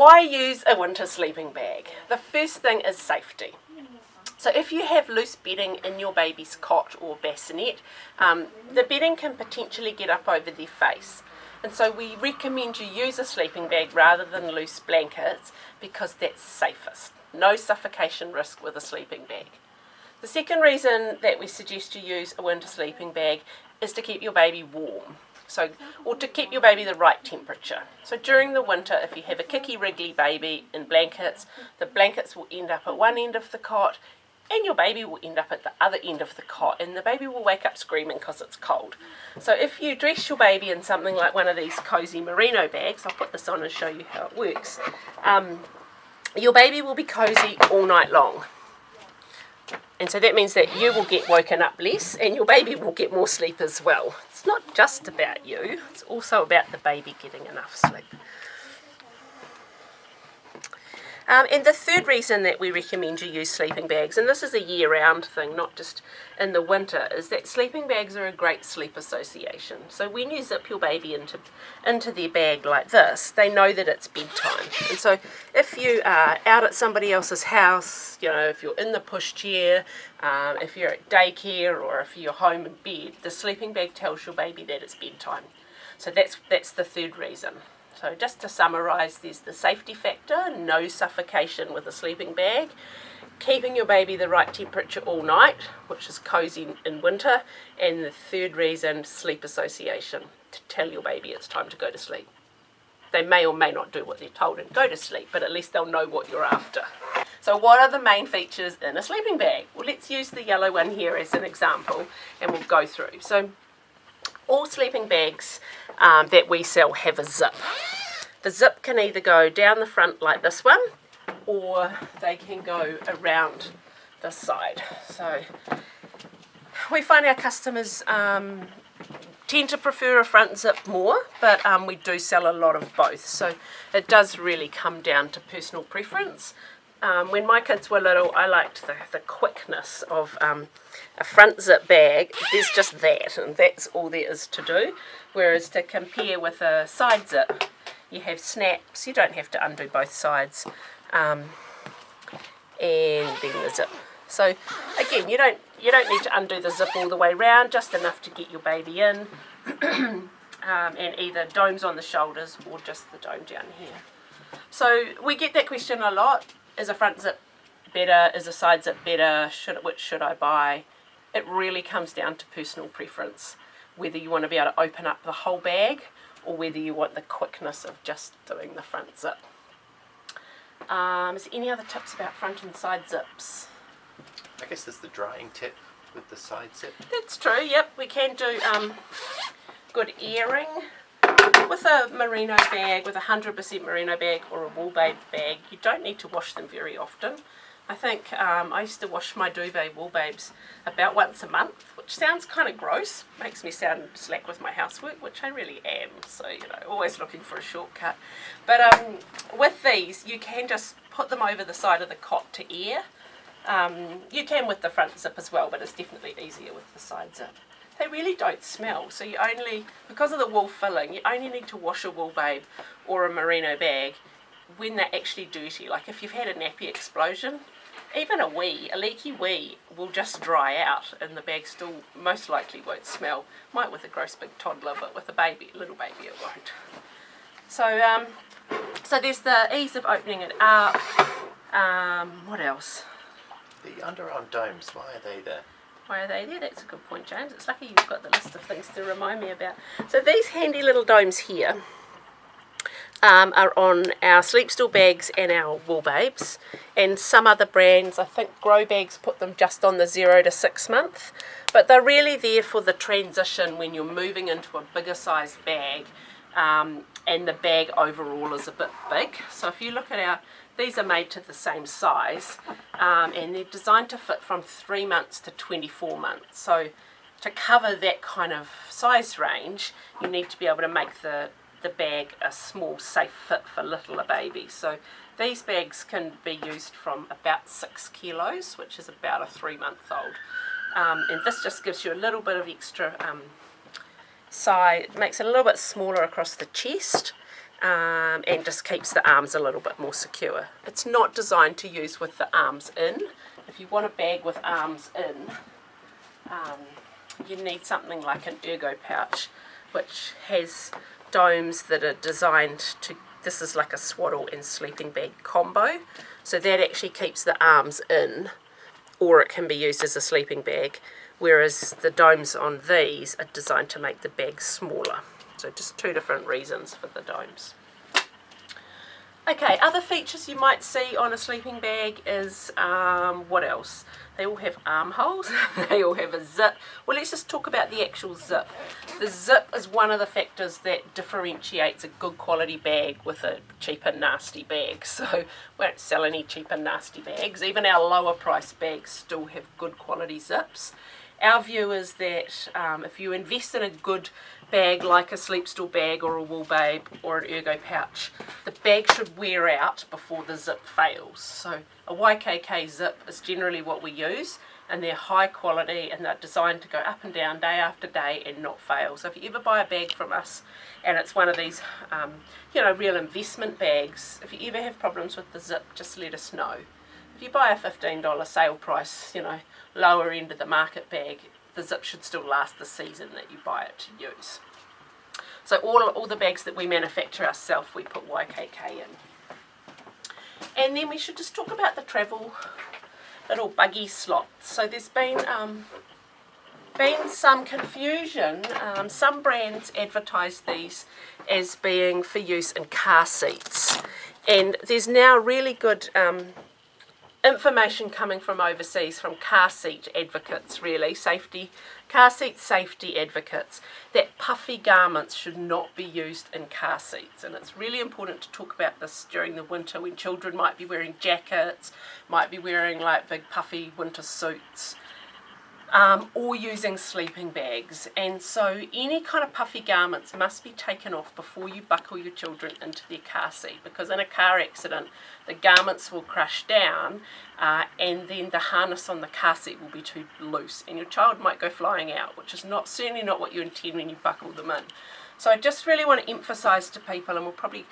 Why use a winter sleeping bag? The first thing is safety. So if you have loose bedding in your baby's cot or bassinet, the bedding can potentially get up over their face. And so we recommend you use a sleeping bag rather than loose blankets because that's safest. No suffocation risk with a sleeping bag. The second reason that we suggest you use a winter sleeping bag is to keep your baby warm. Or to keep your baby the right temperature. So during the winter, if you have a kicky wriggly baby in blankets, the blankets will end up at one end of the cot and your baby will end up at the other end of the cot, and the baby will wake up screaming because it's cold. So if you dress your baby in something like one of these cozy merino bags, I'll put this on and show you how it works, your baby will be cozy all night long. And so that means that you will get woken up less and your baby will get more sleep as well. It's not just about you, it's also about the baby getting enough sleep. And the third reason that we recommend you use sleeping bags, and this is a year-round thing, not just in the winter, is that sleeping bags are a great sleep association. So when you zip your baby into their bag like this, they know that it's bedtime. And so if you are out at somebody else's house, you know, if you're in the pushchair, if you're at daycare, or if you're home in bed, the sleeping bag tells your baby that it's bedtime. So that's the third reason. So just to summarise, there's the safety factor, no suffocation with a sleeping bag, keeping your baby the right temperature all night, which is cosy in winter, and the third reason, sleep association, to tell your baby it's time to go to sleep. They may or may not do what they're told and go to sleep, but at least they'll know what you're after. So what are the main features in a sleeping bag? Well, let's use the yellow one here as an example, and we'll go through. So all sleeping bags that we sell have a zip. The zip can either go down the front like this one, or they can go around the side. So we find our customers tend to prefer a front zip more, but we do sell a lot of both. So it does really come down to personal preference. When my kids were little, I liked the quickness of a front zip bag. There's just that, and that's all there is to do. Whereas to compare with a side zip, you have snaps, you don't have to undo both sides, and then the zip. So again, you don't need to undo the zip all the way round, just enough to get your baby in, and either domes on the shoulders or just the dome down here. So we get that question a lot. Is a front zip better? Is a side zip better? Which should I buy? It really comes down to personal preference, whether you want to be able to open up the whole bag or whether you want the quickness of just doing the front zip. Is there any other tips about front and side zips? I guess there's the drying tip with the side zip. That's true, yep. We can do good airing. With a merino bag, with a 100% merino bag or a wool babe bag, you don't need to wash them very often. I think I used to wash my duvet wool babes about once a month, which sounds kind of gross, makes me sound slack with my housework, which I really am, so you know, always looking for a shortcut. But with these, you can just put them over the side of the cot to air. You can with the front zip as well, but it's definitely easier with the side zip. They really don't smell, so you only, because of the wool filling, you only need to wash a wool babe or a merino bag when they're actually dirty. Like if you've had a nappy explosion, even a leaky wee will just dry out and the bag still most likely won't smell. Might with a gross big toddler, but with a little baby it won't. So so there's the ease of opening it up. What else? The underarm domes, why are they there? Why are they there? That's a good point, James. It's lucky you've got the list of things to remind me about. So these handy little domes here are on our sleep stool bags and our wool babes, and some other brands, I think Grow Bags put them just on the 0 to 6 month, but they're really there for the transition when you're moving into a bigger sized bag and the bag overall is a bit big. So if you look at these are made to the same size, and they're designed to fit from 3 months to 24 months. So to cover that kind of size range, you need to be able to make the bag a small, safe fit for littler babies. So these bags can be used from about 6 kilos, which is about a 3-month-old. And this just gives you a little bit of extra size, makes it a little bit smaller across the chest. and just keeps the arms a little bit more secure. It's not designed to use with the arms in. If you want a bag with arms in, you need something like an ergo pouch, which has domes that are designed to, this is like a swaddle and sleeping bag combo, so that actually keeps the arms in, or it can be used as a sleeping bag, whereas the domes on these are designed to make the bag smaller. So just two different reasons for the domes. Okay, other features you might see on a sleeping bag is, what else? They all have armholes, they all have a zip. Well, let's just talk about the actual zip. The zip is one of the factors that differentiates a good quality bag with a cheap and nasty bag. So we don't sell any cheap and nasty bags. Even our lower price bags still have good quality zips. Our view is that if you invest in a good bag like a sleep stool bag or a wool babe or an ergo pouch, the bag should wear out before the zip fails. So a YKK zip is generally what we use, and they're high quality and they're designed to go up and down day after day and not fail. So if you ever buy a bag from us and it's one of these real investment bags, if you ever have problems with the zip, just let us know. If you buy a $15 sale price, lower end of the market bag, the zip should still last the season that you buy it to use. So all the bags that we manufacture ourselves, we put YKK in. And then we should just talk about the travel little buggy slots. So there's been some confusion. Some brands advertise these as being for use in car seats, and there's now really good information coming from overseas from car seat advocates, really, car seat safety advocates, that puffy garments should not be used in car seats. And it's really important to talk about this during the winter when children might be wearing jackets, might be wearing like big puffy winter suits, or using sleeping bags. And so any kind of puffy garments must be taken off before you buckle your children into their car seat, because in a car accident the garments will crush down and then the harness on the car seat will be too loose and your child might go flying out, which is certainly not what you intend when you buckle them in. So I just really want to emphasise to people, and we'll probably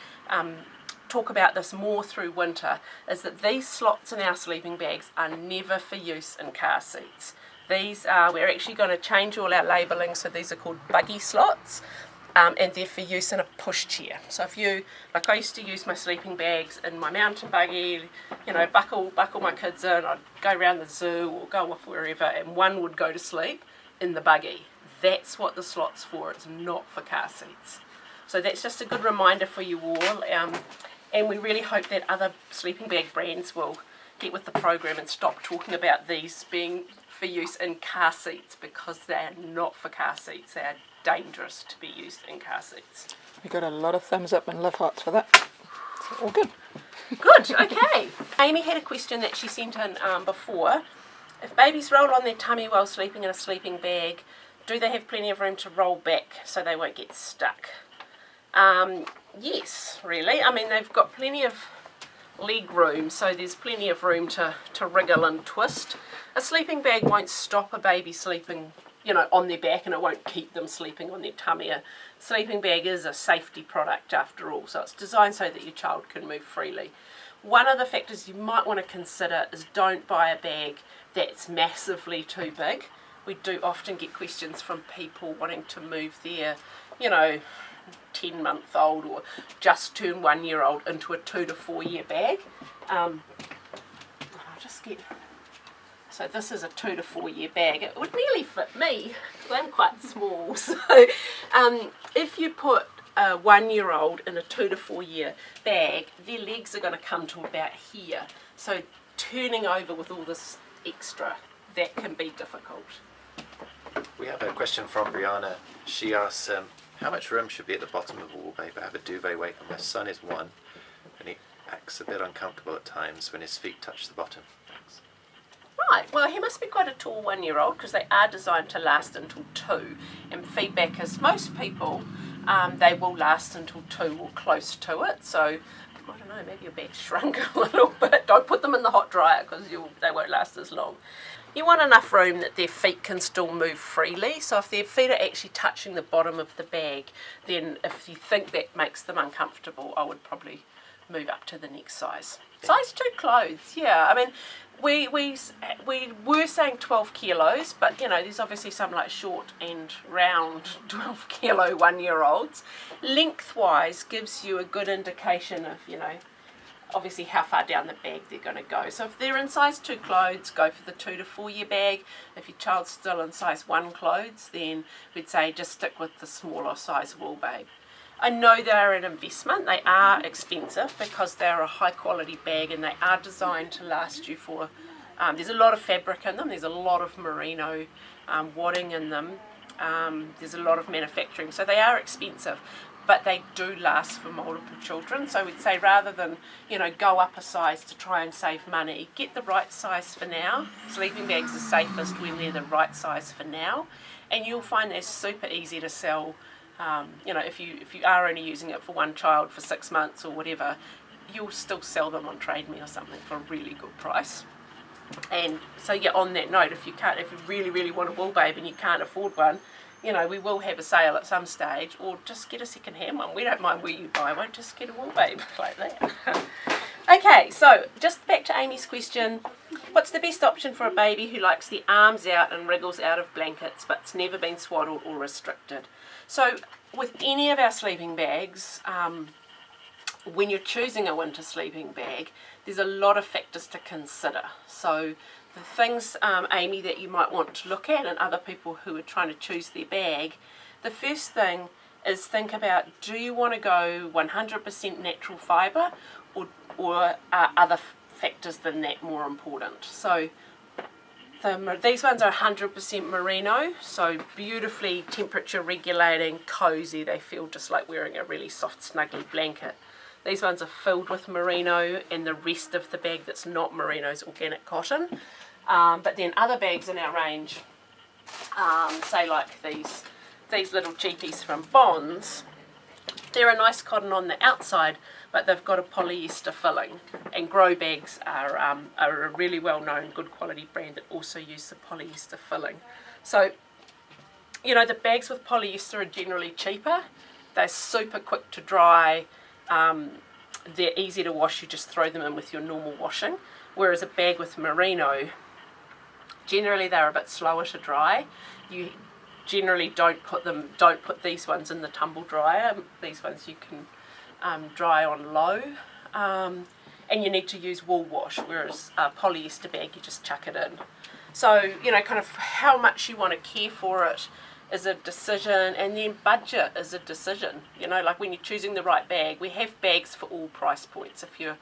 talk about this more through winter, is that these slots in our sleeping bags are never for use in car seats. These we're actually going to change all our labelling, so these are called buggy slots, and they're for use in a pushchair. So if you, like I used to use my sleeping bags in my mountain buggy, buckle my kids in, I'd go around the zoo or go off wherever, and one would go to sleep in the buggy. That's what the slot's for, it's not for car seats. So that's just a good reminder for you all, and we really hope that other sleeping bag brands will get with the program and stop talking about these being for use in car seats, because they are not for car seats. They are dangerous to be used in car seats. We got a lot of thumbs up and love hearts for that. So all good. Good, okay. Amy had a question that she sent in before. If babies roll on their tummy while sleeping in a sleeping bag, do they have plenty of room to roll back so they won't get stuck? Yes, really. I mean, they've got plenty of leg room, so there's plenty of room to wriggle and twist. A sleeping bag won't stop a baby sleeping, on their back, and it won't keep them sleeping on their tummy. A sleeping bag is a safety product after all, so it's designed so that your child can move freely. One of the factors you might want to consider is don't buy a bag that's massively too big. We do often get questions from people wanting to move their, 10-month-old or just turned 1-year-old into a 2 to 4 year bag. So this is a 2 to 4 year bag. It would nearly fit me, because I'm quite small. So if you put a 1-year-old in a 2 to 4 year bag, their legs are going to come to about here. So turning over with all this extra, that can be difficult. We have a question from Brianna. She asks, how much room should be at the bottom of a wool babe? I have a duvet weight and my son is 1 and he acts a bit uncomfortable at times when his feet touch the bottom. Thanks. Right, well he must be quite a tall 1-year-old, because they are designed to last until 2, and feedback is most people, they will last until 2 or close to it. So I don't know, maybe your bag shrunk a little bit. Don't put them in the hot dryer because they won't last as long. You want enough room that their feet can still move freely. So if their feet are actually touching the bottom of the bag, then if you think that makes them uncomfortable, I would probably move up to the next size. Size 2 clothes, yeah. I mean, we were saying 12 kilos, but you know, there's obviously some like short and round 12 kilo 1-year-olds. Lengthwise gives you a good indication of, you know, obviously how far down the bag they're going to go. So if they're in size 2 clothes, go for the 2 to 4 year bag. If your child's still in size 1 clothes, then we'd say just stick with the smaller size wool babe. I know they're an investment. They are expensive because they're a high quality bag and they are designed to last you for, there's a lot of fabric in them, there's a lot of merino wadding in them, there's a lot of manufacturing, so they are expensive, but they do last for multiple children. So we'd say rather than, you know, go up a size to try and save money, get the right size for now. Sleeping bags are safest when they're the right size for now, and you'll find they're super easy to sell. You know, if you are only using it for one child for 6 months or whatever, you'll still sell them on Trade Me or something for a really good price. And so yeah, on that note, if you really want a wool babe and you can't afford one, you know, we will have a sale at some stage, or just get a second hand one. We don't mind where you buy one, just get a wool babe like that. Okay, so just back to Amy's question. What's the best option for a baby who likes the arms out and wriggles out of blankets but's never been swaddled or restricted? So with any of our sleeping bags, when you're choosing a winter sleeping bag, there's a lot of factors to consider. So the things, Amy, that you might want to look at, and other people who are trying to choose their bag, the first thing is think about, do you want to go 100% natural fibre, or are other factors than that more important? So these ones are 100% merino, so beautifully temperature regulating, cosy. They feel just like wearing a really soft, snuggly blanket. These ones are filled with merino, and the rest of the bag that's not merino is organic cotton. But then other bags in our range, say like these little cheapies from Bonds, they're a nice cotton on the outside, but they've got a polyester filling. And Grow bags are a really well-known, good quality brand that also use the polyester filling. So, you know, the bags with polyester are generally cheaper. They're super quick to dry. They're easy to wash. You just throw them in with your normal washing. Whereas a bag with merino, generally they're a bit slower to dry. You generally don't put these ones in the tumble dryer. These ones you can dry on low, and you need to use wool wash, whereas a polyester bag you just chuck it in. So, you know, kind of how much you want to care for it is a decision, and then budget is a decision. You know, like when you're choosing the right bag, we have bags for all price points. If you're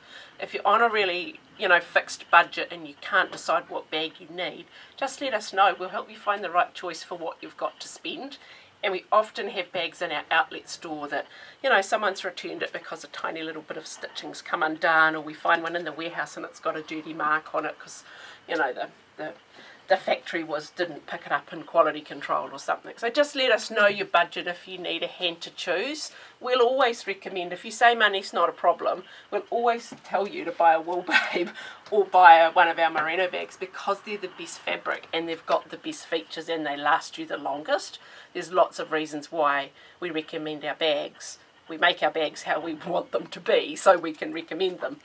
on a really, you know, fixed budget and you can't decide what bag you need, just let us know. We'll help you find the right choice for what you've got to spend. And we often have bags in our outlet store that, you know, someone's returned it because a tiny little bit of stitching's come undone, or we find one in the warehouse and it's got a dirty mark on it because, you know, the factory didn't pick it up in quality control or something. So just let us know your budget if you need a hand to choose. We'll always recommend, if you say money's not a problem, we'll always tell you to buy a wool babe or buy one of our merino bags, because they're the best fabric and they've got the best features and they last you the longest. There's lots of reasons why we recommend our bags. We make our bags how we want them to be so we can recommend them.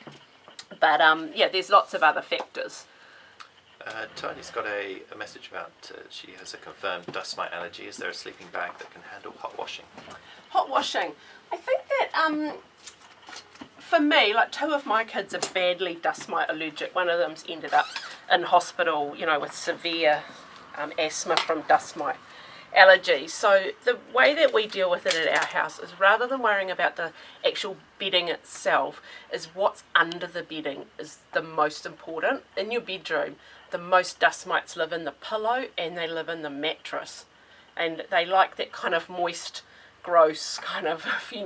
But yeah, there's lots of other factors. Tiny's got a message about, she has a confirmed dust mite allergy. Is there a sleeping bag that can handle hot washing? Hot washing. I think that for me, like 2 of my kids are badly dust mite allergic. One of them's ended up in hospital, you know, with severe asthma from dust mite allergy. So the way that we deal with it at our house is, rather than worrying about the actual bedding itself, is what's under the bedding is the most important. In your bedroom, the most dust mites live in the pillow and they live in the mattress, and they like that kind of moist, gross kind of, I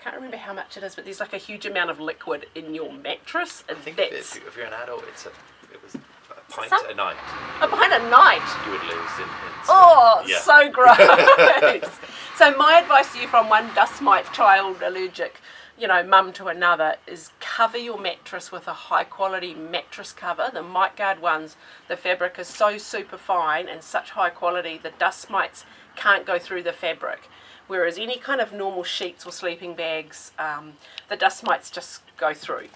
can't remember how much it is, but there's like a huge amount of liquid in your mattress, and I think that's, if you're an adult, it was a pint a night. A pint a night? You would lose in Oh, yeah. so gross. So my advice to you, from one dust mite child allergic mum to another, is cover your mattress with a high quality mattress cover. The mite guard ones, the fabric is so super fine and such high quality, the dust mites can't go through the fabric. Whereas any kind of normal sheets or sleeping bags, the dust mites just go through.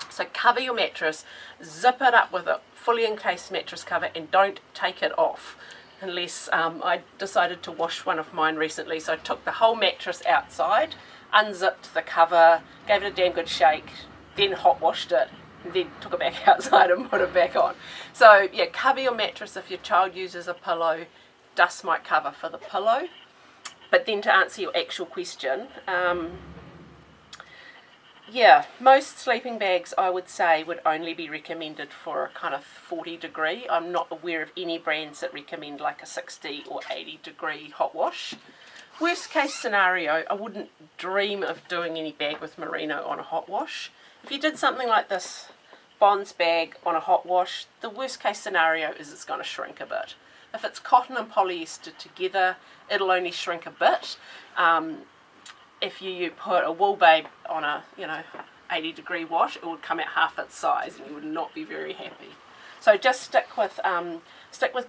So cover your mattress, zip it up with a fully encased mattress cover, and don't take it off. Unless I decided to wash one of mine recently, so I took the whole mattress outside, unzipped the cover, gave it a damn good shake, then hot washed it, and then took it back outside and put it back on. So yeah, cover your mattress. If your child uses a pillow, dust mite cover for the pillow. But then to answer your actual question, yeah, most sleeping bags I would say would only be recommended for a kind of 40 degree. I'm not aware of any brands that recommend like a 60 or 80 degree hot wash. Worst case scenario, I wouldn't dream of doing any bag with merino on a hot wash. If you did something like this Bonds bag on a hot wash, the worst case scenario is it's going to shrink a bit. If it's cotton and polyester together, it'll only shrink a bit. If you put a wool babe on a 80 degree wash, it would come out half its size and you would not be very happy. So just stick with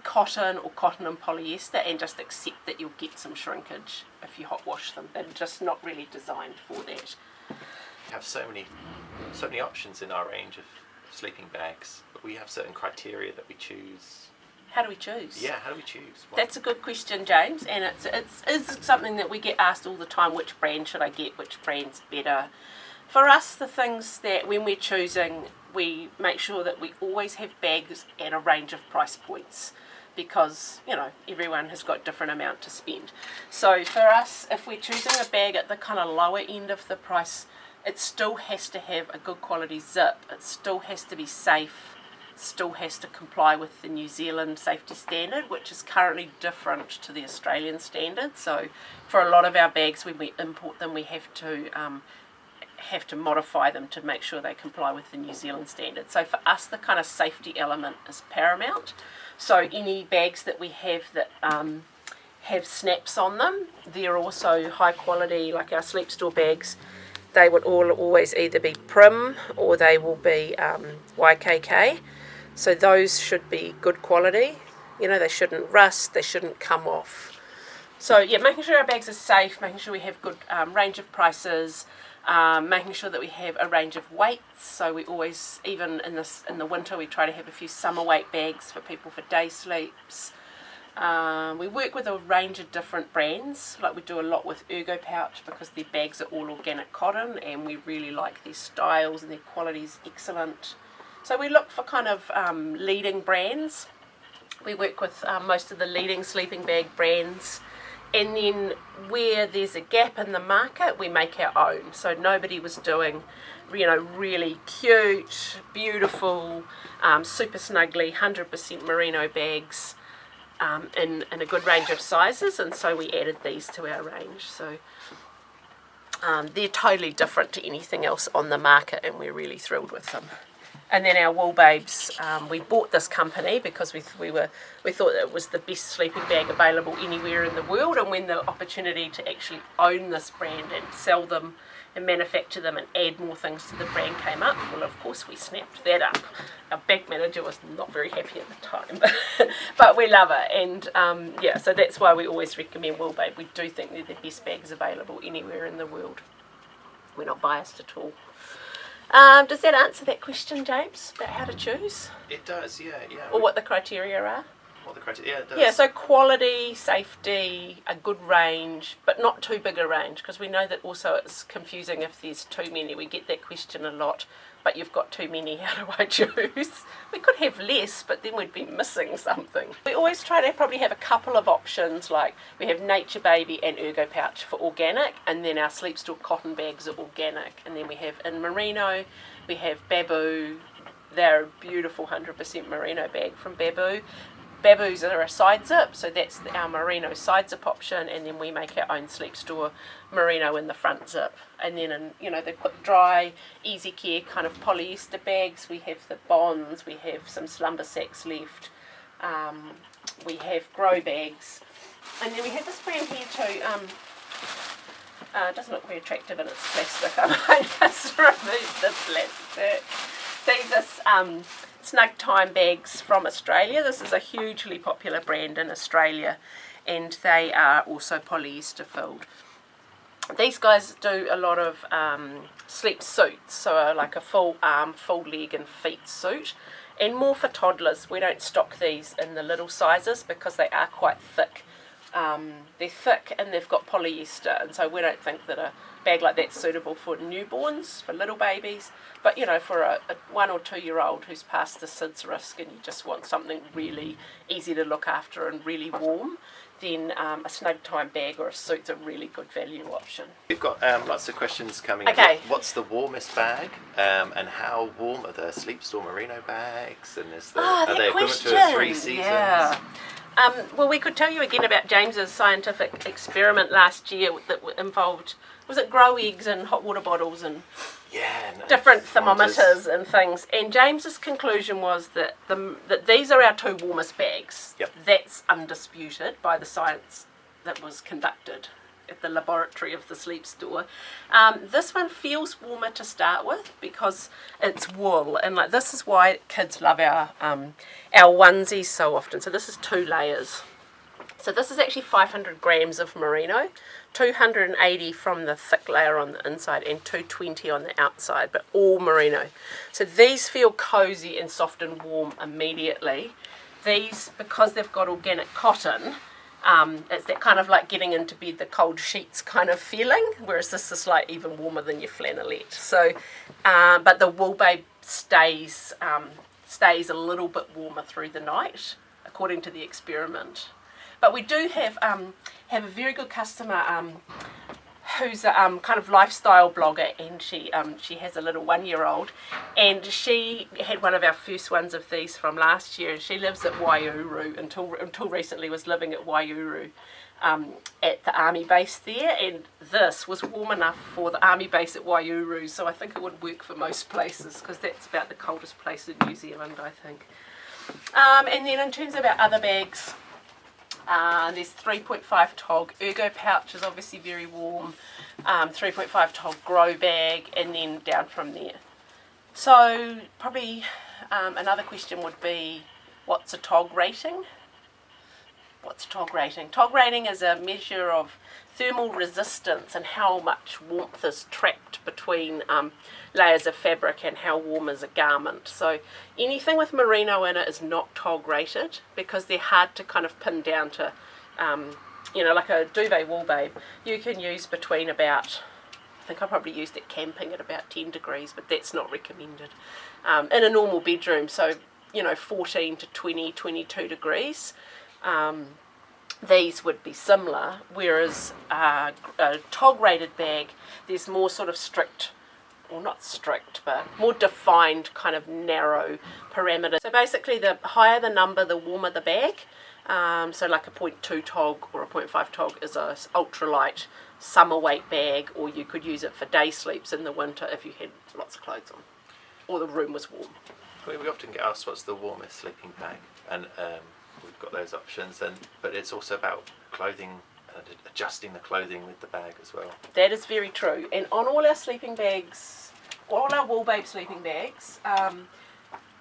cotton or cotton and polyester, and just accept that you'll get some shrinkage if you hot wash them. They're just not really designed for that. We have so many options in our range of sleeping bags, but we have certain criteria that we choose. How do we choose? Yeah, how do we choose? That's a good question, James, and it's something that we get asked all the time. Which brand should I get? Which brand's better? For us, the things that when we're choosing, we make sure that we always have bags at a range of price points, because everyone has got different amount to spend. So for us, if we're choosing a bag at the kind of lower end of the price, it still has to have a good quality zip. It still has to be safe. Still has to comply with the New Zealand safety standard, which is currently different to the Australian standard. So for a lot of our bags, when we import them, we have to modify them to make sure they comply with the New Zealand standard. So for us, the kind of safety element is paramount. So any bags that we have that have snaps on them, they're also high quality, like our sleep store bags. They would always either be Prim or they will be YKK. So those should be good quality. They shouldn't rust, they shouldn't come off. So yeah, making sure our bags are safe, making sure we have good range of prices, making sure that we have a range of weights. So we always, even in the winter, we try to have a few summer weight bags for people for day sleeps. We work with a range of different brands, like we do a lot with Ergo Pouch because their bags are all organic cotton and we really like their styles and their quality is excellent. So we look for kind of leading brands. We work with most of the leading sleeping bag brands, and then where there's a gap in the market, we make our own. So nobody was doing really cute, beautiful, super snuggly, 100% merino bags in a good range of sizes, and so we added these to our range. So they're totally different to anything else on the market, and we're really thrilled with them. And then our wool babes, we bought this company because we thought it was the best sleeping bag available anywhere in the world, and when the opportunity to actually own this brand and sell them and manufacture them and add more things to the brand came up, well, of course we snapped that up. Our bank manager was not very happy at the time, but we love it, and so that's why we always recommend Wool Babe. We do think they're the best bags available anywhere in the world. We're not biased at all. Does that answer that question, James, about how to choose? It does, yeah. Or what the criteria are? What the criteria? Yeah, it does. Yeah, so quality, safety, a good range, but not too big a range, because we know that also it's confusing if there's too many. We get that question a lot, but you've got too many, how do I choose? We could have less, but then we'd be missing something. We always try to probably have a couple of options, like we have Nature Baby and Ergo Pouch for organic, and then our Sleep Store cotton bags are organic, and then we have in Merino, we have Baboo. They're a beautiful 100% merino bag from Baboo. Baboos are a side zip, so that's our merino side zip option, and then we make our own Sleep Store merino in the front zip. And then the quick dry, easy care kind of polyester bags, we have the Bonds, we have some slumber sacks left, we have grow bags, and then we have this brand here too, It doesn't look very attractive in its plastic. I might just remove the plastic. These are Snug Time bags from Australia. This is a hugely popular brand in Australia, and they are also polyester filled. These guys do a lot of sleep suits, so like a full arm, full leg and feet suit, and more for toddlers. We don't stock these in the little sizes because they are quite thick. They're thick and they've got polyester, and so we don't think that a bag like that's suitable for newborns, for little babies. But you know, for a 1 or 2 year old who's past the SIDS risk and you just want something really easy to look after and really warm, then a Snug Time bag or a suit's a really good value option. We've got lots of questions coming. Okay. What's the warmest bag, and how warm are the Sleepstore Merino bags? And are they equivalent to 3 seasons? Yeah. Well, we could tell you again about James's scientific experiment last year that involved, was it grow eggs and hot water bottles and different thermometers and things. And James's conclusion was that that these are our 2 warmest bags. Yep. That's undisputed by the science that was conducted at the laboratory of the Sleep Store. This one feels warmer to start with because it's wool, and like this is why kids love our onesies so often. So this is 2 layers. So this is actually 500 grams of merino, 280 from the thick layer on the inside and 220 on the outside, but all merino. So these feel cozy and soft and warm immediately. These, because they've got organic cotton, it's that kind of like getting into bed, the cold sheets kind of feeling, whereas this is like even warmer than your flannelette. So, but the Wool Babe stays a little bit warmer through the night, according to the experiment. But we do have a very good customer who's a kind of lifestyle blogger, and she has a little 1-year-old, and she had one of our first ones of these from last year, and she lives at Waiouru, until recently was living at Waiouru at the army base there, and this was warm enough for the army base at Waiouru, so I think it would work for most places because that's about the coldest place in New Zealand, I think. And then in terms of our other bags, there's 3.5 tog ergo pouch is obviously very warm, 3.5 tog grow bag, and then down from there. So probably another question would be, what's a tog rating? What's a tog rating? Tog rating is a measure of thermal resistance and how much warmth is trapped between layers of fabric and how warm is a garment. So anything with merino in it is not tog rated because they're hard to kind of pin down to, you know, like a duvet Wool Babe. You can use between about, I think I probably used it camping at about 10 degrees, but that's not recommended. In a normal bedroom, so, you know, 14 to 20, 22 degrees. These would be similar, whereas a tog rated bag, there's more sort of strict, or not strict, but more defined kind of narrow parameters. So basically the higher the number, the warmer the bag. So like a 0.2 tog or a 0.5 tog is a ultralight summer weight bag, or you could use it for day sleeps in the winter if you had lots of clothes on, or the room was warm. We often get asked what's the warmest sleeping bag, and we've got those options, but it's also about clothing, adjusting the clothing with the bag as well. That is very true. And on all our sleeping bags, all our Wool Babe sleeping bags,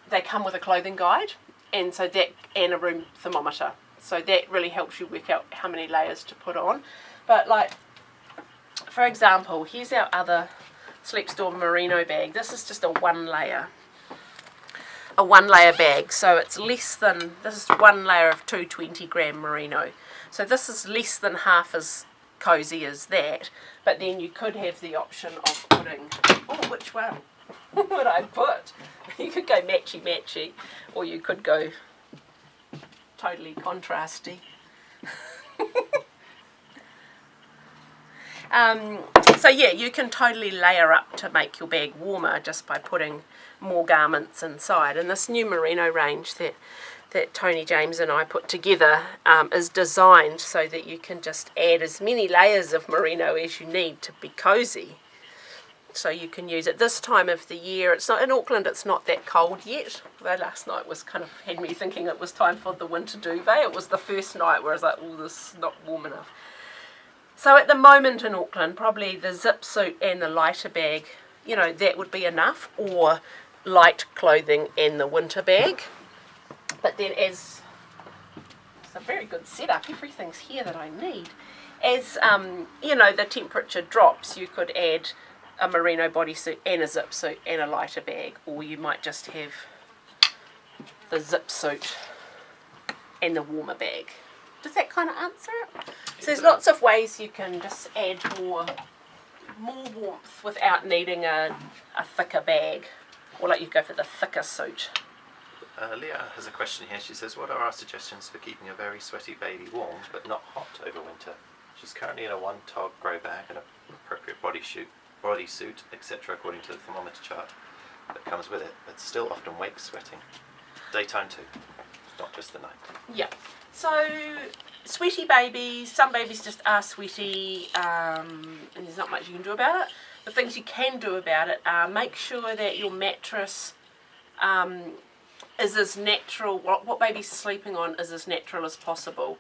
they come with a clothing guide, and so that, and a room thermometer. So that really helps you work out how many layers to put on. But like, for example, here's our other Sleepstore merino bag. This is just a 1 layer bag, so it's less than, this is 1 layer of 220 gram merino, so this is less than half as cozy as that, but then you could have the option of putting, oh, which one would I put? You could go matchy or you could go totally contrasty. So yeah, you can totally layer up to make your bag warmer just by putting more garments inside. And this new merino range that Tony James and I put together is designed so that you can just add as many layers of merino as you need to be cozy. So you can use it this time of the year. It's not in Auckland, it's not that cold yet. Although last night was kind of had me thinking it was time for the winter duvet. It was the first night where I was like, oh, this is not warm enough. So at the moment in Auckland, probably the zip suit and the lighter bag, that would be enough, or light clothing and the winter bag. But then it's a very good setup, everything's here that I need. As, the temperature drops, you could add a merino bodysuit and a zip suit and a lighter bag, or you might just have the zip suit and the warmer bag. Does that kind of answer it? So there's lots of ways you can just add more warmth without needing a thicker bag, or like you go for the thicker suit. Leah has a question here. She says, what are our suggestions for keeping a very sweaty baby warm but not hot over winter? She's currently in a 1-tog grow bag and an appropriate bodysuit, etc. according to the thermometer chart that comes with it, but still often wakes sweating. Daytime too, not just the night. Yeah. So sweaty babies, some babies just are sweaty, and there's not much you can do about it. The things you can do about it are make sure that your mattress is as natural, what baby's sleeping on is as natural as possible.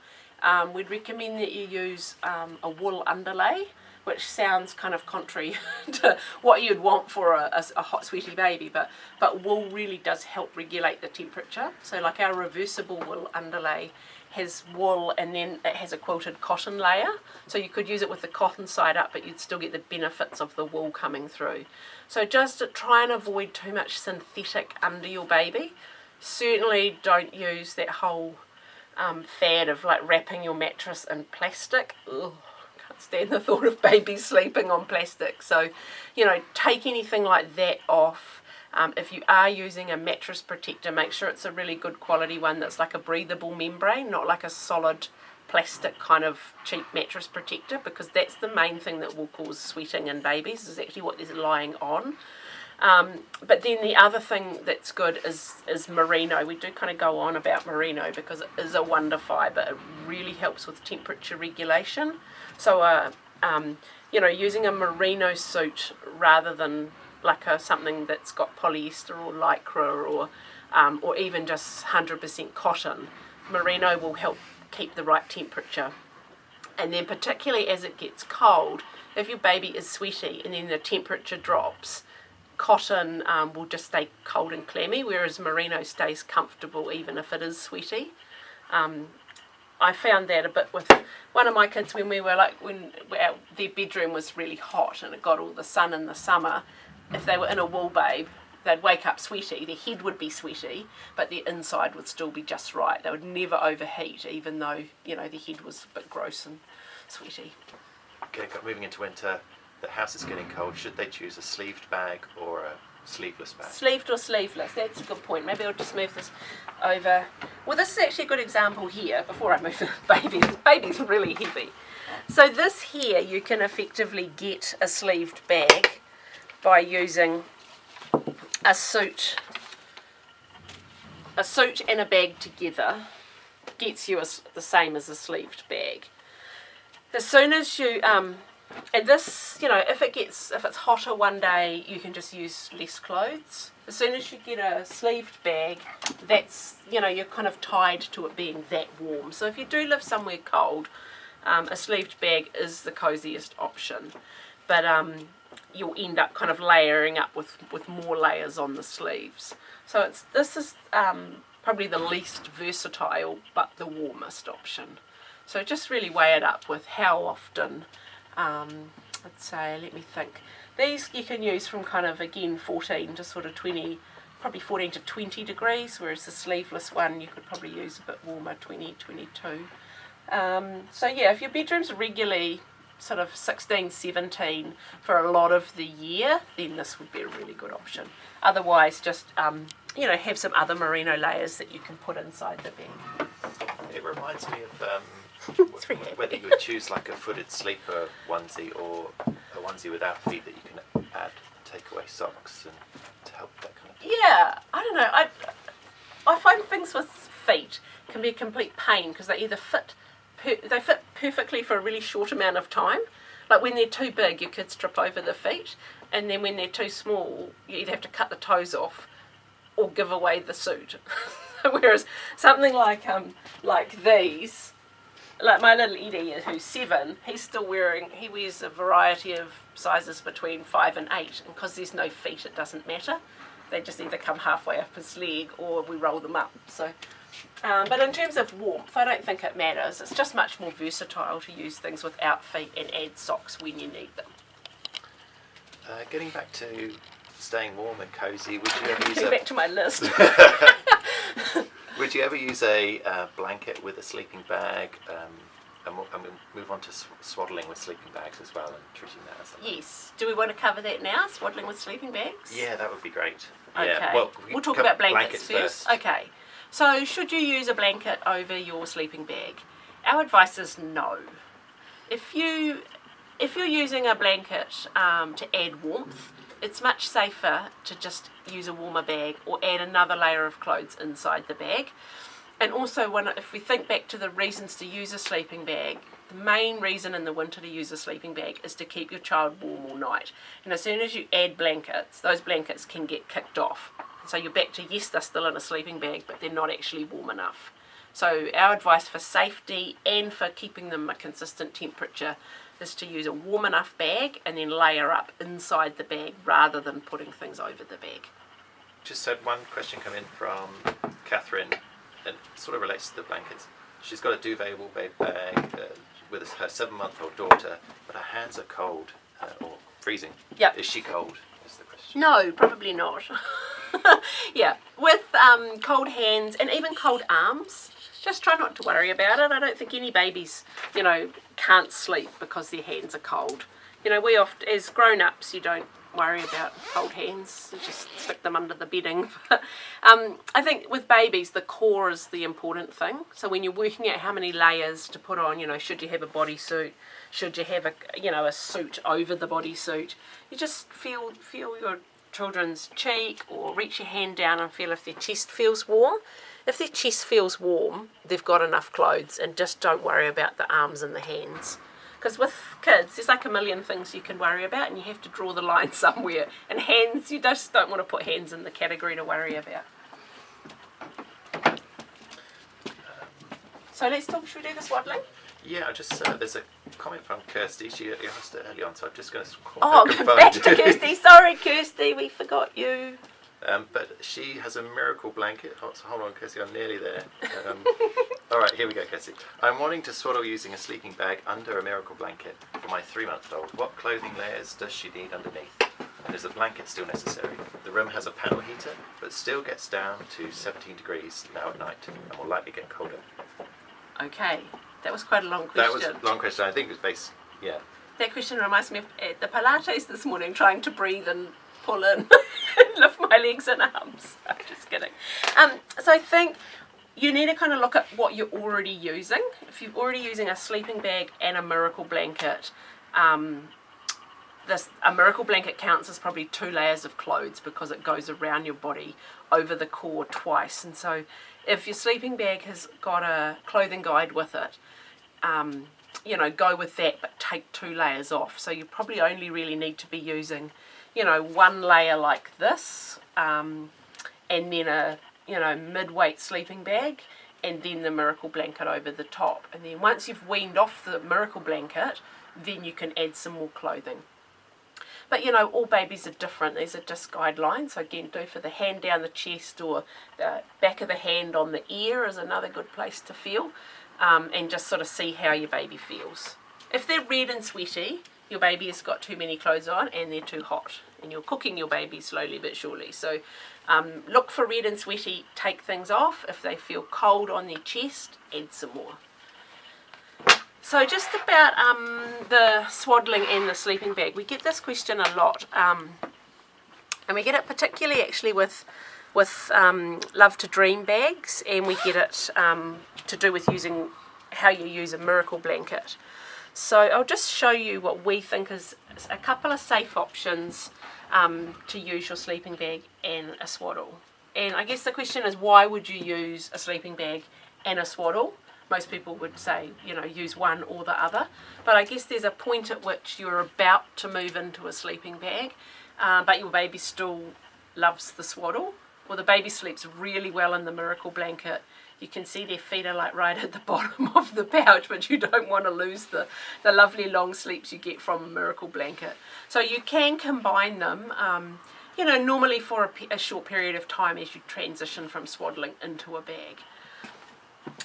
We'd recommend that you use a wool underlay, which sounds kind of contrary to what you'd want for a hot sweaty baby, but wool really does help regulate the temperature. So like our reversible wool underlay has wool and then it has a quilted cotton layer, so you could use it with the cotton side up, but you'd still get the benefits of the wool coming through. So just to try and avoid too much synthetic under your baby. Certainly don't use that whole fad of like wrapping your mattress in plastic. Ugh, can't stand the thought of babies sleeping on plastic. So, take anything like that off. If you are using a mattress protector, make sure it's a really good quality one that's like a breathable membrane, not like a solid plastic kind of cheap mattress protector, because that's the main thing that will cause sweating in babies, is actually what they're lying on. But then the other thing that's good is merino. We do kind of go on about merino because it is a wonder fibre. It really helps with temperature regulation. So, using a merino suit rather than like something that's got polyester or lycra or even just 100% cotton, merino will help keep the right temperature. And then particularly as it gets cold, if your baby is sweaty and then the temperature drops, cotton will just stay cold and clammy, whereas merino stays comfortable even if it is sweaty. I found that a bit with one of my kids when their bedroom was really hot and it got all the sun in the summer. If they were in a wool babe, they'd wake up sweaty, their head would be sweaty, but their inside would still be just right. They would never overheat, even though, their head was a bit gross and sweaty. Okay, moving into winter, the house is getting cold. Should they choose a sleeved bag or a sleeveless bag? Sleeved or sleeveless, that's a good point. Maybe I'll just move this over. Well, this is actually a good example here, before I move the baby. The baby's really heavy. So this here, you can effectively get a sleeved bag by using a suit and a bag together. Gets you the same as a sleeved bag. As soon as you and this, if it's hotter one day, you can just use less clothes. As soon as you get a sleeved bag, that's, you're kind of tied to it being that warm. So if you do live somewhere cold, a sleeved bag is the coziest option. But you'll end up kind of layering up with more layers on the sleeves. So this is probably the least versatile, but the warmest option. So just really weigh it up with how often. I'd say, let me think. These you can use from kind of, again, 14 to sort of 20, probably 14 to 20 degrees, whereas the sleeveless one you could probably use a bit warmer, 20, 22. So yeah, if your bedroom's regularly sort of 16, 17 for a lot of the year, then this would be a really good option. Otherwise, just, have some other merino layers that you can put inside the bag. It reminds me of whether happy. you would choose like a footed sleeper onesie or a onesie without feet that you can add takeaway socks and to help that kind of thing. Yeah, I don't know. I find things with feet can be a complete pain because they either fit perfectly for a really short amount of time. Like when they're too big, your kids trip over the feet, and then when they're too small, you either have to cut the toes off or give away the suit. Whereas something like these, like my little Eddie, who's 7, he wears a variety of sizes between 5 and 8, and because there's no feet, it doesn't matter. They just either come halfway up his leg or we roll them up. So, but in terms of warmth, I don't think it matters. It's just much more versatile to use things without feet and add socks when you need them. Getting back to staying warm and cosy, would you ever use Back to my list. Would you ever use a blanket with a sleeping bag? And we'll move on to swaddling with sleeping bags as well, and treating that as something. Yes. Do we want to cover that now, swaddling with sleeping bags? Yeah, that would be great. Okay. Yeah. Well, we'll talk about blankets first. Okay. So, should you use a blanket over your sleeping bag? Our advice is no. If you're using a blanket to add warmth, it's much safer to just use a warmer bag or add another layer of clothes inside the bag. And also, if we think back to the reasons to use a sleeping bag, the main reason in the winter to use a sleeping bag is to keep your child warm all night. And as soon as you add blankets, those blankets can get kicked off. So you're back to, yes, they're still in a sleeping bag, but they're not actually warm enough. So our advice for safety and for keeping them a consistent temperature is to use a warm enough bag and then layer up inside the bag rather than putting things over the bag. Just had one question come in from Catherine, and it sort of relates to the blankets. She's got a duvet wool bag with her 7-month-old daughter, but her hands are cold or freezing. Yep. Is she cold? Is the question. No, probably not. Yeah, with cold hands and even cold arms, just try not to worry about it. I don't think any babies, can't sleep because their hands are cold. We often, as grown-ups, you don't worry about cold hands. You just stick them under the bedding. I think with babies, the core is the important thing. So when you're working out how many layers to put on, should you have a bodysuit, should you have a suit over the bodysuit, you just feel your children's cheek or reach your hand down and feel if their chest feels warm. If their chest feels warm, they've got enough clothes, and just don't worry about the arms and the hands. Because with kids, there's like a million things you can worry about, and you have to draw the line somewhere. And hands, you just don't want to put hands in the category to worry about. So should we do the swaddling? Yeah, there's a comment from Kirsty. She asked it early on, so I'm just going to call Oh, her back to Kirsty. Sorry, Kirsty, we forgot you. But she has a miracle blanket. Hold on, Kirsty, I'm nearly there. All right, here we go, Kirsty. I'm wanting to swaddle using a sleeping bag under a miracle blanket for my 3-month-old. What clothing layers does she need underneath? And is a blanket still necessary? The room has a panel heater, but still gets down to 17 degrees now at night and will likely get colder. Okay, that was quite a long question. That was a long question. I think it was based, yeah. That question reminds me of the Pilates this morning, trying to breathe and pull in and lift my legs and arms. I'm just kidding. So I think you need to kind of look at what you're already using. If you're already using a sleeping bag and a miracle blanket, a miracle blanket counts as probably 2 layers of clothes because it goes around your body over the core twice. And so if your sleeping bag has got a clothing guide with it, go with that, but take 2 layers off. So you probably only really need to be using 1 layer like this, and then a mid-weight sleeping bag, and then the miracle blanket over the top. And then once you've weaned off the miracle blanket, then you can add some more clothing. But all babies are different. These are just guidelines. So again, do for the hand down the chest, or the back of the hand on the ear is another good place to feel, and just sort of see how your baby feels. If they're red and sweaty, your baby has got too many clothes on and they're too hot, and you're cooking your baby slowly but surely. So look for red and sweaty, take things off. If they feel cold on their chest, add some more. So just about the swaddling and the sleeping bag, we get this question a lot, and we get it particularly actually with Love to Dream bags, and we get it to do with how you use a miracle blanket. So I'll just show you what we think is a couple of safe options to use your sleeping bag and a swaddle. And I guess the question is, why would you use a sleeping bag and a swaddle? Most people would say, use one or the other. But I guess there's a point at which you're about to move into a sleeping bag, but your baby still loves the swaddle. or the baby sleeps really well in the Miracle blanket. You can see their feet are like right at the bottom of the pouch, but you don't want to lose the lovely long sleeps you get from a Miracle blanket. So you can combine them, you know, normally for a short period of time as you transition from swaddling into a bag.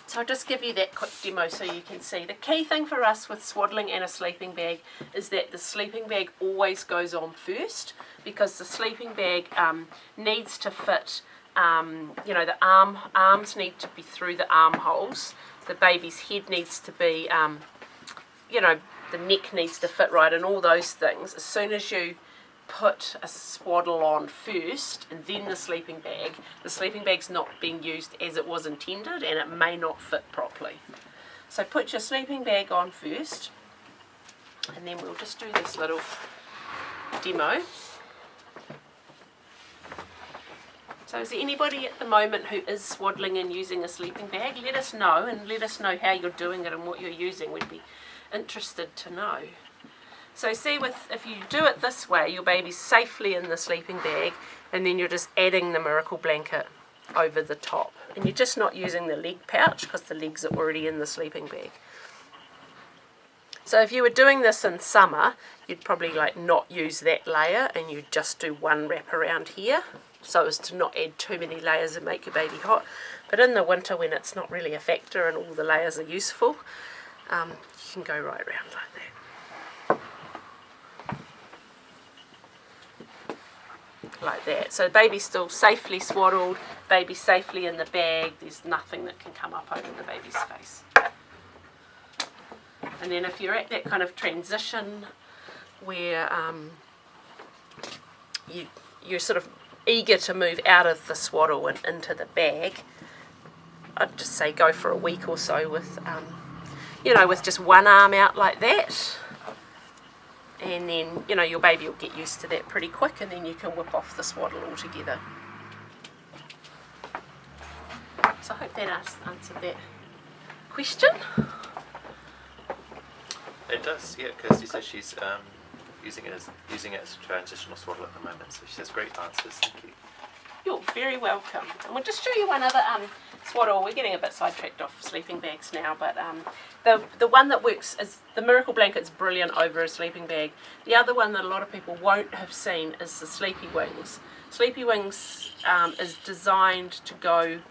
So I'll just give you that quick demo so you can see. The key thing for us with swaddling and a sleeping bag is that the sleeping bag always goes on first, because the sleeping bag needs to fit, you know, the arms need to be through the armholes. The baby's head needs to be, you know, the neck needs to fit right, and all those things. As soon as you put a swaddle on first and then the sleeping bag's not being used as it was intended, and it may not fit properly. So put your sleeping bag on first, and then we'll just do this little demo. So is there anybody at the moment who is swaddling and using a sleeping bag? Let us know, and let us know how you're doing it and what you're using. We'd be interested to know. So see, if you do it this way, your baby's safely in the sleeping bag, and then you're just adding the Miracle blanket over the top. And you're just not using the leg pouch because the legs are already in the sleeping bag. So if you were doing this in summer, you'd probably like not use that layer, and you'd just do one wrap around here, so as to not add too many layers and make your baby hot. But in the winter, when it's not really a factor and all the layers are useful, you can go right around like that. Like that. So baby's still safely swaddled, baby's safely in the bag, there's nothing that can come up over the baby's face. And then if you're at that kind of transition where you're sort of eager to move out of the swaddle and into the bag, I'd just say go for a week or so with, you know, with just one arm out like that. And then, you know, your baby will get used to that pretty quick, and then you can whip off the swaddle altogether. So I hope that answered that question. It does, yeah. Kirsty says she's using it as a transitional swaddle at the moment, so she says great answers. Thank you. You're very welcome. And we'll just show you one other swaddle. We're getting a bit sidetracked off sleeping bags now, but the one that works is the Miracle blanket's brilliant over a sleeping bag. The other one that a lot of people won't have seen is the Sleepy Wings. Sleepy Wings is designed to go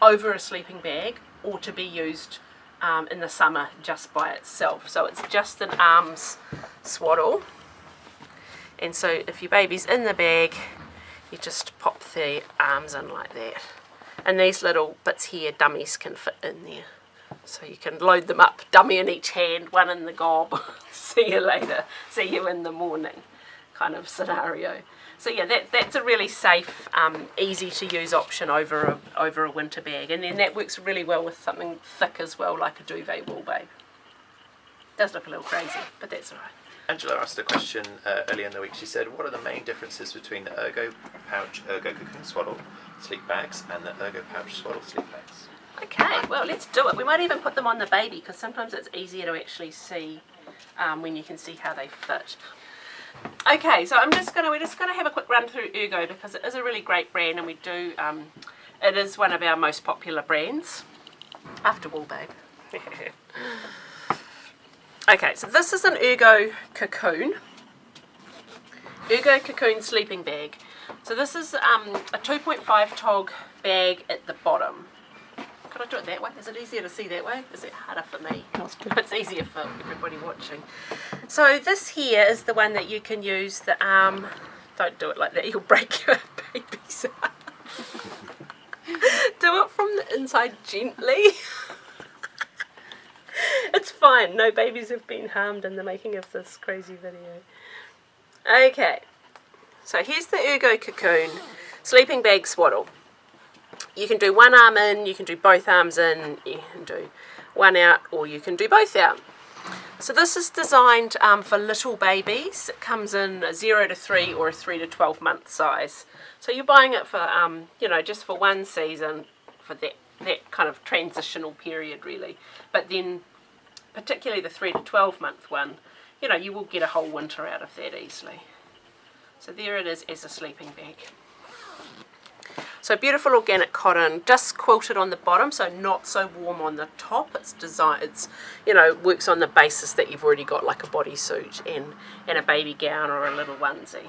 over a sleeping bag or to be used in the summer just by itself. So it's just an arms swaddle. And so if your baby's in the bag, you just pop the arms in like that. And these little bits here, dummies, can fit in there. So you can load them up, dummy in each hand, one in the gob. See you later, see you in the morning kind of scenario. So yeah, that's a really safe, easy to use option over a winter bag. And then that works really well with something thick as well, like a duvet wool babe. Does look a little crazy, but that's all right. Angela asked a question earlier in the week. She said, what are the main differences between the Ergo Pouch, Ergo Cocoon Swaddle sleep bags and the Ergo Pouch Swaddle sleep bags? Okay, well, let's do it. We might even put them on the baby, because sometimes it's easier to actually see when you can see how they fit. Okay, so we're just going to have a quick run through Ergo, because it is a really great brand, and we do, it is one of our most popular brands, after Wool Babe. Okay, so this is an Ergo Cocoon. Ergo Cocoon sleeping bag. So this is a 2.5 tog bag at the bottom. Could I do it that way? Is it easier to see that way? Is it harder for me? It's easier for everybody watching. So this here is the one that you can use the arm. Don't do it like that, you'll break your baby's arm. Do it from the inside gently. It's fine, no babies have been harmed in the making of this crazy video. Okay, so here's the Ergo Cocoon sleeping bag swaddle. You can do one arm in, you can do both arms in, you can do one out, or you can do both out. So this is designed for little babies. It comes in a 0 to 3 or a 3 to 12 month size. So you're buying it for, you know, just for one season, for that kind of transitional period really. But then particularly the 3 to 12 month one, you know, you will get a whole winter out of that easily. So there it is as a sleeping bag. So beautiful organic cotton, just quilted on the bottom, so not so warm on the top. It's designed, it's, you know, works on the basis that you've already got like a bodysuit and a baby gown or a little onesie.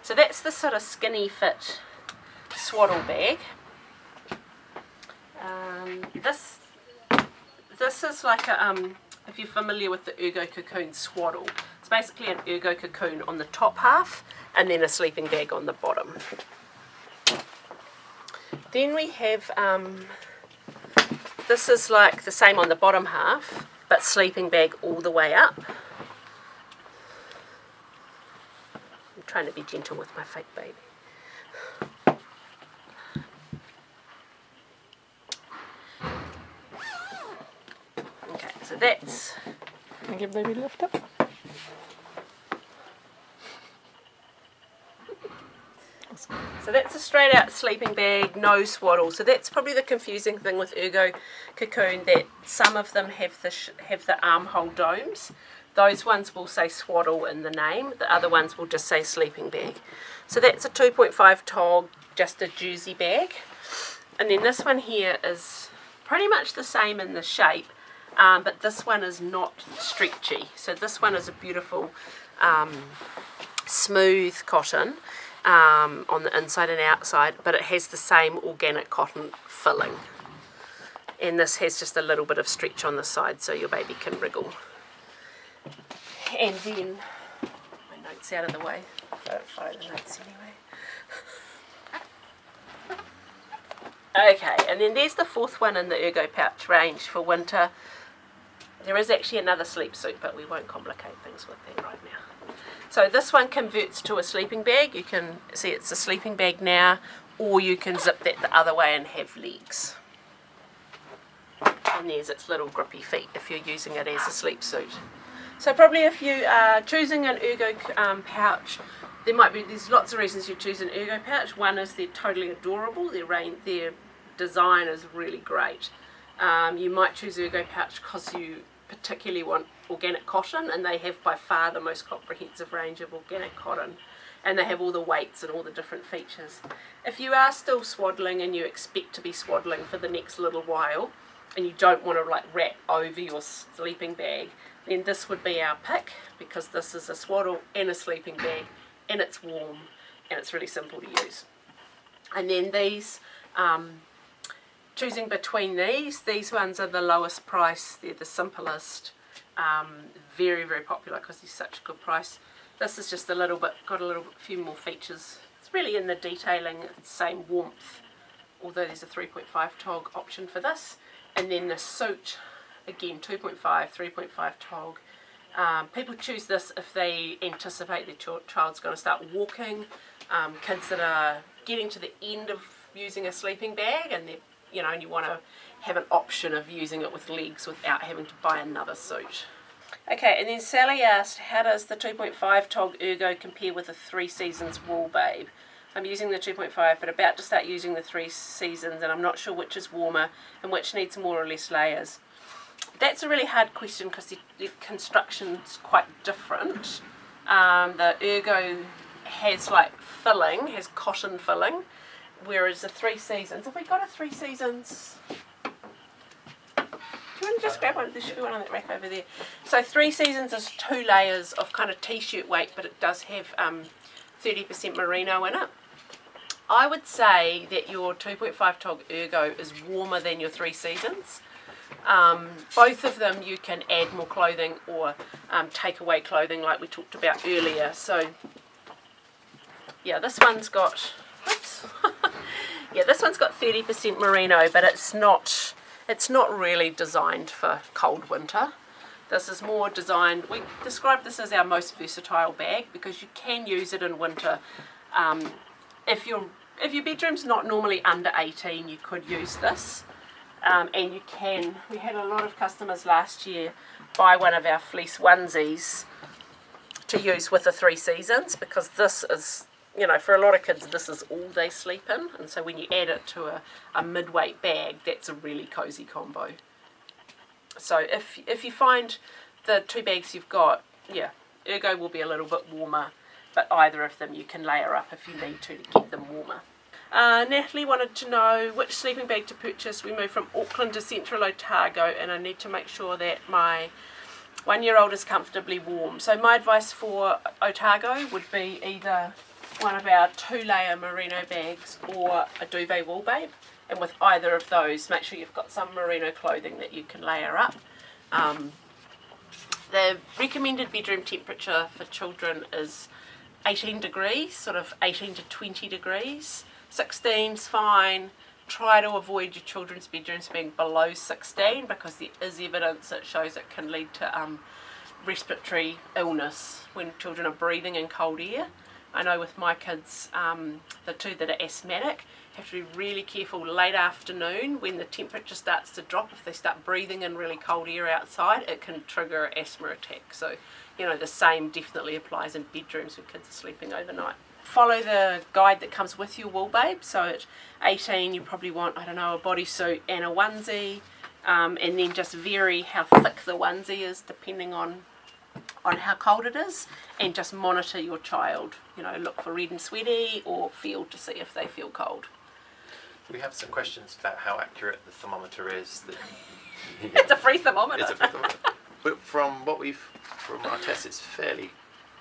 So that's the sort of skinny fit swaddle bag. This is like a, if you're familiar with the Ergo Cocoon swaddle, it's basically an Ergo Cocoon on the top half and then a sleeping bag on the bottom. Then we have, this is like the same on the bottom half, but sleeping bag all the way up. I'm trying to be gentle with my fake baby. Okay, so that's... Can you give baby a lift up? So that's a straight out sleeping bag, no swaddle. So that's probably the confusing thing with Ergo Cocoon, that some of them have the armhole domes. Those ones will say swaddle in the name. The other ones will just say sleeping bag. So that's a 2.5 tog, just a jersey bag. And then this one here is pretty much the same in the shape, but this one is not stretchy. So this one is a beautiful smooth cotton. On the inside and outside, but it has the same organic cotton filling, and this has just a little bit of stretch on the side so your baby can wriggle. And then my notes out of the way, I don't follow the notes anyway. Okay, and then there's the fourth one in the Ergo pouch range for winter. There is actually another sleep suit, but we won't complicate things with that right now. So this one converts to a sleeping bag. You can see it's a sleeping bag now, or you can zip that the other way and have legs. And there's its little grippy feet if you're using it as a sleep suit. So probably if you are choosing an Ergo pouch, there's lots of reasons you choose an Ergo pouch. One is they're totally adorable. Their design is really great. You might choose Ergo pouch because you particularly want organic cotton, and they have by far the most comprehensive range of organic cotton, and they have all the weights and all the different features. If you are still swaddling and you expect to be swaddling for the next little while and you don't want to like wrap over your sleeping bag, then this would be our pick, because this is a swaddle and a sleeping bag, and it's warm and it's really simple to use. And then these choosing between these ones are the lowest price. They're the simplest, very, very popular because they're such a good price. This is just a little bit, got a little few more features. It's really in the detailing, it's the same warmth, although there's a 3.5 tog option for this. And then the suit, again 2.5, 3.5 tog. People choose this if they anticipate their child's going to start walking, kids that are getting to the end of using a sleeping bag, and they're, you know, and you want to have an option of using it with legs without having to buy another suit. Okay, and then Sally asked, how does the 2.5 tog Ergo compare with the 3 Seasons wool babe? I'm using the 2.5 but about to start using the 3 Seasons, and I'm not sure which is warmer and which needs more or less layers. That's a really hard question because the construction's quite different. The Ergo has like filling, has cotton filling, whereas the 3 Seasons, have we got a 3 Seasons? Do you want to just grab one? There should be one on that rack over there. So 3 Seasons is 2 layers of kind of t-shirt weight, but it does have 30% merino in it. I would say that your 2.5 tog Ergo is warmer than your 3 Seasons. Both of them you can add more clothing or take away clothing like we talked about earlier. So yeah, this one's got, oops. Yeah, this one's got 30% merino, but it's not really designed for cold winter. This is more designed, we describe this as our most versatile bag because you can use it in winter. If your bedroom's not normally under 18, you could use this. And you can, we had a lot of customers last year buy one of our fleece onesies to use with the 3 Seasons, because this is, you know, for a lot of kids this is all they sleep in, and so when you add it to a mid-weight bag, that's a really cozy combo. So if you find the 2 bags you've got, yeah, Ergo will be a little bit warmer, but either of them you can layer up if you need to get them warmer. Natalie wanted to know which sleeping bag to purchase. We moved from Auckland to Central Otago, and I need to make sure that my 1-year-old is comfortably warm. So my advice for Otago would be either one of our 2-layer merino bags or a duvet wool babe. And with either of those, make sure you've got some merino clothing that you can layer up. The recommended bedroom temperature for children is 18 degrees, sort of 18 to 20 degrees. 16's fine. Try to avoid your children's bedrooms being below 16 because there is evidence that shows it can lead to respiratory illness when children are breathing in cold air. I know with my kids, the 2 that are asthmatic, have to be really careful late afternoon when the temperature starts to drop. If they start breathing in really cold air outside, it can trigger an asthma attack. So, you know, the same definitely applies in bedrooms when kids are sleeping overnight. Follow the guide that comes with your wool babe. So at 18 you probably want, I don't know, a bodysuit and a onesie, and then just vary how thick the onesie is depending on how cold it is, and just monitor your child. You know, look for red and sweaty or feel to see if they feel cold. We have some questions about how accurate the thermometer is. It's a free thermometer. It's a free thermometer. But from our tests, it's fairly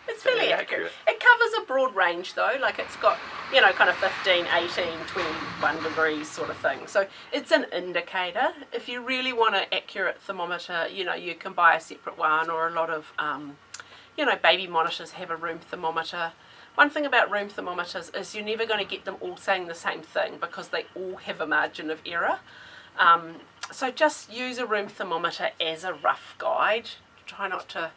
accurate. It covers a broad range though, like it's got, you know, kind of 15, 18, 21 degrees sort of thing. So it's an indicator. If you really want an accurate thermometer, you know, you can buy a separate one, or a lot of, you know, baby monitors have a room thermometer. One thing about room thermometers is you're never going to get them all saying the same thing because they all have a margin of error. So just use a room thermometer as a rough guide. Try not to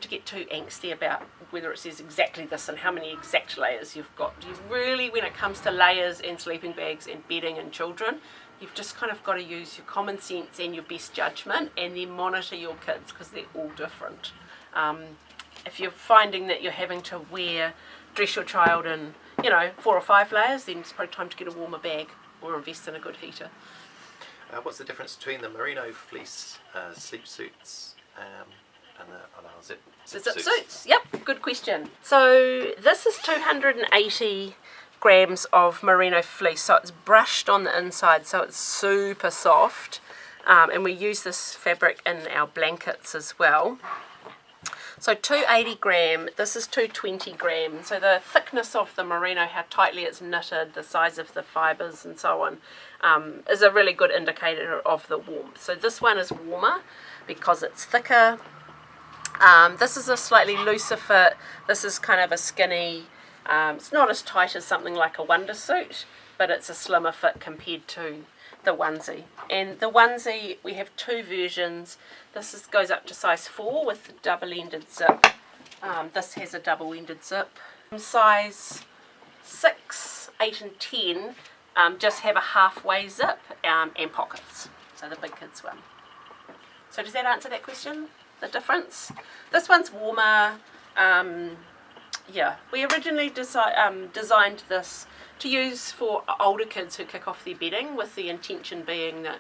get too angsty about whether it says exactly this and how many exact layers you've got. You really, when it comes to layers and sleeping bags and bedding and children, you've just kind of got to use your common sense and your best judgment, and then monitor your kids because they're all different. If you're finding that you're having to dress your child in, you know, 4 or 5 layers, then it's probably time to get a warmer bag or invest in a good heater. What's the difference between the merino fleece sleep suits and our zip suits? Yep, good question. So this is 280 grams of merino fleece, so it's brushed on the inside, so it's super soft, and we use this fabric in our blankets as well. So 280 gram, this is 220 gram. So the thickness of the merino, how tightly it's knitted, the size of the fibres and so on, is a really good indicator of the warmth. So this one is warmer because it's thicker. This is a slightly looser fit. This is kind of a skinny, it's not as tight as something like a wondersuit, but it's a slimmer fit compared to the onesie. And the onesie, we have 2 versions. This goes up to size 4 with the double-ended zip. This has a double-ended zip. Size 6, 8 and 10 just have a halfway zip and pockets. So the big kids one. So does that answer that question? The difference? This one's warmer. Yeah, we originally designed this to use for older kids who kick off their bedding, with the intention being that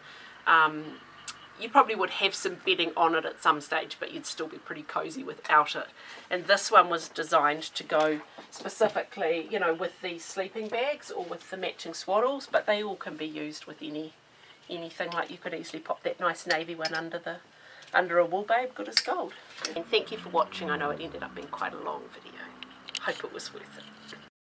you probably would have some bedding on it at some stage, but you'd still be pretty cozy without it. And this one was designed to go specifically, you know, with these sleeping bags or with the matching swaddles, but they all can be used with anything. Like you could easily pop that nice navy one under a wool babe, good as gold. And thank you for watching. I know it ended up being quite a long video. Hope it was worth it.